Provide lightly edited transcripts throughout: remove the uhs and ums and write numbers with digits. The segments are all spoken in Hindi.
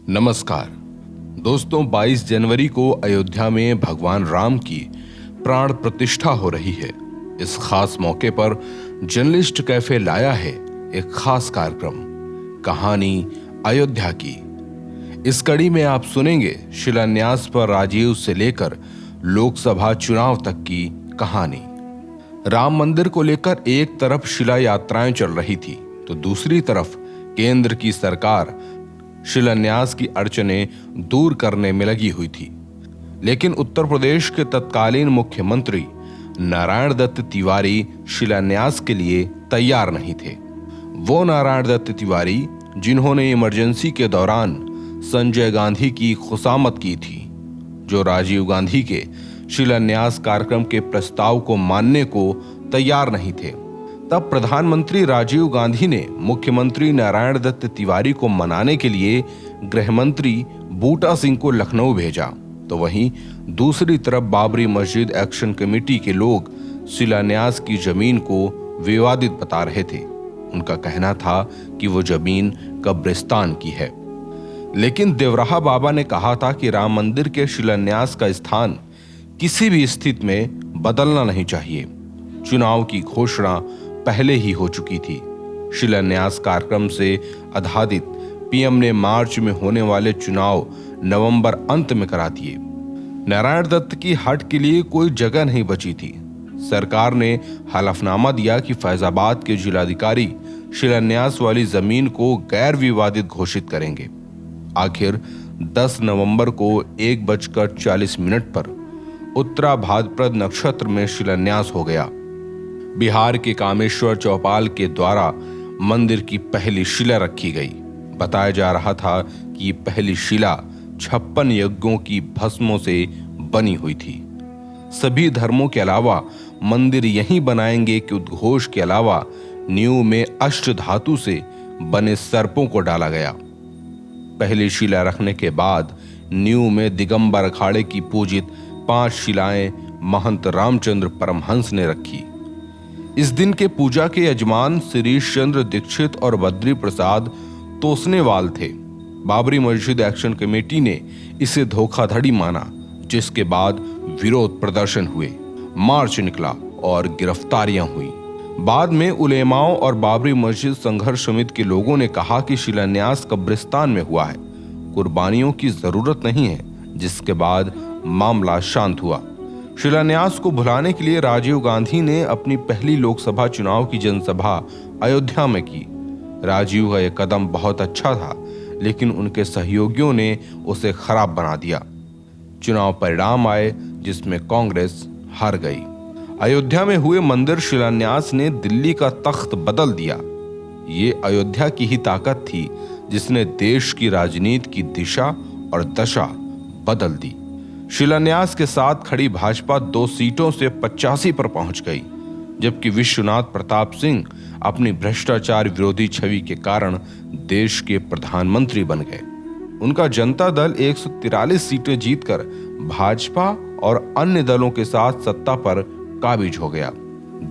नमस्कार दोस्तों, 22 जनवरी को अयोध्या में भगवान राम की प्राण प्रतिष्ठा हो रही है। इस खास मौके पर जर्नलिस्ट कैफे लाया है एक खास कार्यक्रम, कहानी अयोध्या की। इस कड़ी में आप सुनेंगे शिलान्यास पर राजीव से लेकर लोकसभा चुनाव तक की कहानी। राम मंदिर को लेकर एक तरफ शिला यात्राएं चल रही थी तो दूसरी तरफ केंद्र की सरकार शिलान्यास की अड़चनें दूर करने में लगी हुई थी। लेकिन उत्तर प्रदेश के तत्कालीन मुख्यमंत्री नारायण दत्त तिवारी शिलान्यास के लिए तैयार नहीं थे। वो नारायण दत्त तिवारी जिन्होंने इमरजेंसी के दौरान संजय गांधी की खुशामद की थी, जो राजीव गांधी के शिलान्यास कार्यक्रम के प्रस्ताव को मानने को तैयार नहीं थे। तब प्रधानमंत्री राजीव गांधी ने मुख्यमंत्री नारायण दत्त तिवारी को मनाने के लिए गृह मंत्री बूटा सिंह को लखनऊ भेजा। तो वहीं दूसरी तरफ बाबरी मस्जिद एक्शन कमेटी के लोग शिलान्यास की जमीन को विवादित बता रहे थे। उनका कहना था कि वो जमीन कब्रिस्तान की है। लेकिन देवराहा बाबा ने कहा था कि राम मंदिर के शिलान्यास का स्थान किसी भी स्थिति में बदलना नहीं चाहिए। चुनाव की घोषणा पहले ही हो चुकी थी। शिलान्यास कार्यक्रम से आधारित पीएम ने मार्च में होने वाले चुनाव नवंबर अंत में करा दिए। नारायण दत्त की हट के लिए कोई जगह नहीं बची थी। सरकार ने हलफनामा दिया कि फैजाबाद के जिलाधिकारी शिलान्यास वाली जमीन को गैर विवादित घोषित करेंगे। आखिर 10 नवंबर को 1:40 पर उत्तरा भाद्रपद नक्षत्र में शिलान्यास हो गया। बिहार के कामेश्वर चौपाल के द्वारा मंदिर की पहली शिला रखी गई। बताया जा रहा था कि ये पहली शिला 56 यज्ञों की भस्मों से बनी हुई थी। सभी धर्मों के अलावा मंदिर यहीं बनाएंगे कि उद्घोष के अलावा नींव में अष्ट धातु से बने सर्पों को डाला गया। पहली शिला रखने के बाद नींव में दिगंबर अखाड़े की पूजित 5 शिलाएं महंत रामचंद्र परमहंस ने रखी। इस दिन के पूजा के यजमान शिरीष चंद्र दीक्षित और बद्री प्रसाद तोसनेवाल थे। बाबरी मस्जिद एक्शन कमेटी ने इसे धोखाधड़ी माना, जिसके बाद विरोध प्रदर्शन हुए, मार्च निकला और गिरफ्तारियां हुई। बाद में उलेमाओं और बाबरी मस्जिद संघर्ष समिति के लोगों ने कहा कि शिलान्यास कब्रिस्तान में हुआ है, कुर्बानियों की जरूरत नहीं है, जिसके बाद मामला शांत हुआ। शिलान्यास को भुलाने के लिए राजीव गांधी ने अपनी पहली लोकसभा चुनाव की जनसभा अयोध्या में की। राजीव का यह कदम बहुत अच्छा था, लेकिन उनके सहयोगियों ने उसे खराब बना दिया। चुनाव परिणाम आए जिसमें कांग्रेस हार गई। अयोध्या में हुए मंदिर शिलान्यास ने दिल्ली का तख्त बदल दिया। ये अयोध्या की ही ताकत थी जिसने देश की राजनीति की दिशा और दशा बदल दी। शिलान्यास के साथ खड़ी भाजपा 2 सीटों से 85 पर पहुंच गई, जबकि विश्वनाथ प्रताप सिंह अपनी भ्रष्टाचार विरोधी छवि के कारण देश के प्रधानमंत्री बन गए। उनका जनता दल 143 सीटें जीतकर भाजपा और अन्य दलों के साथ सत्ता पर काबिज हो गया।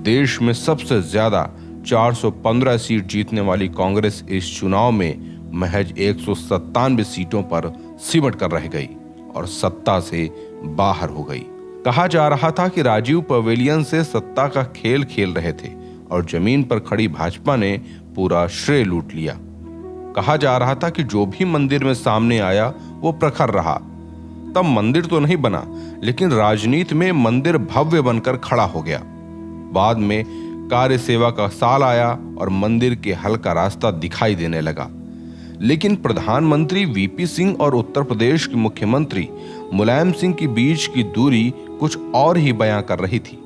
देश में सबसे ज्यादा 415 सीट जीतने वाली कांग्रेस इस चुनाव में महज 197 सीटों पर सिमट कर रह गई और सत्ता से बाहर हो गई। कहा जा रहा था कि राजीव पवेलियन से सत्ता का खेल खेल रहे थे और जमीन पर खड़ी भाजपा ने पूरा श्रेय लूट लिया। कहा जा रहा था कि जो भी मंदिर में सामने आया वो प्रखर रहा। तब मंदिर तो नहीं बना, लेकिन राजनीति में मंदिर भव्य बनकर खड़ा हो गया। बाद में कार्य सेवा का साल आया और मंदिर के हल का रास्ता दिखाई देने लगा। लेकिन प्रधानमंत्री वीपी सिंह और उत्तर प्रदेश के मुख्यमंत्री मुलायम सिंह के बीच की दूरी कुछ और ही बयां कर रही थी।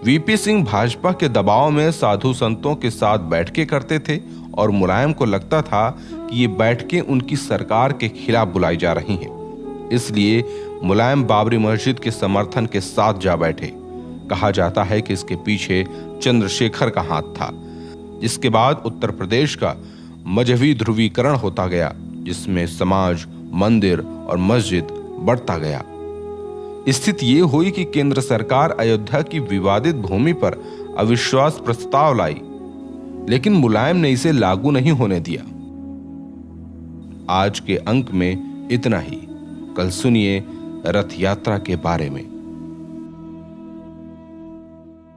वीपी सिंह भाजपा के दबाव में साधु संतों के साथ बैठकें करते थे और मुलायम को लगता था कि ये बैठकें उनकी सरकार के खिलाफ बुलाई जा रही हैं। इसलिए मुलायम बाबरी मस्जिद के समर्थन के साथ जा बैठे। कहा जाता है कि इसके पीछे चंद्रशेखर का हाथ था। जिसके बाद उत्तर प्रदेश का मजहबी ध्रुवीकरण होता गया, जिसमें समाज, मंदिर और मस्जिद बढ़ता गया। स्थिति ये हुई कि केंद्र सरकार अयोध्या की विवादित भूमि पर अविश्वास प्रस्ताव लाई, लेकिन मुलायम ने इसे लागू नहीं होने दिया। आज के अंक में इतना ही। कल सुनिए रथ यात्रा के बारे में।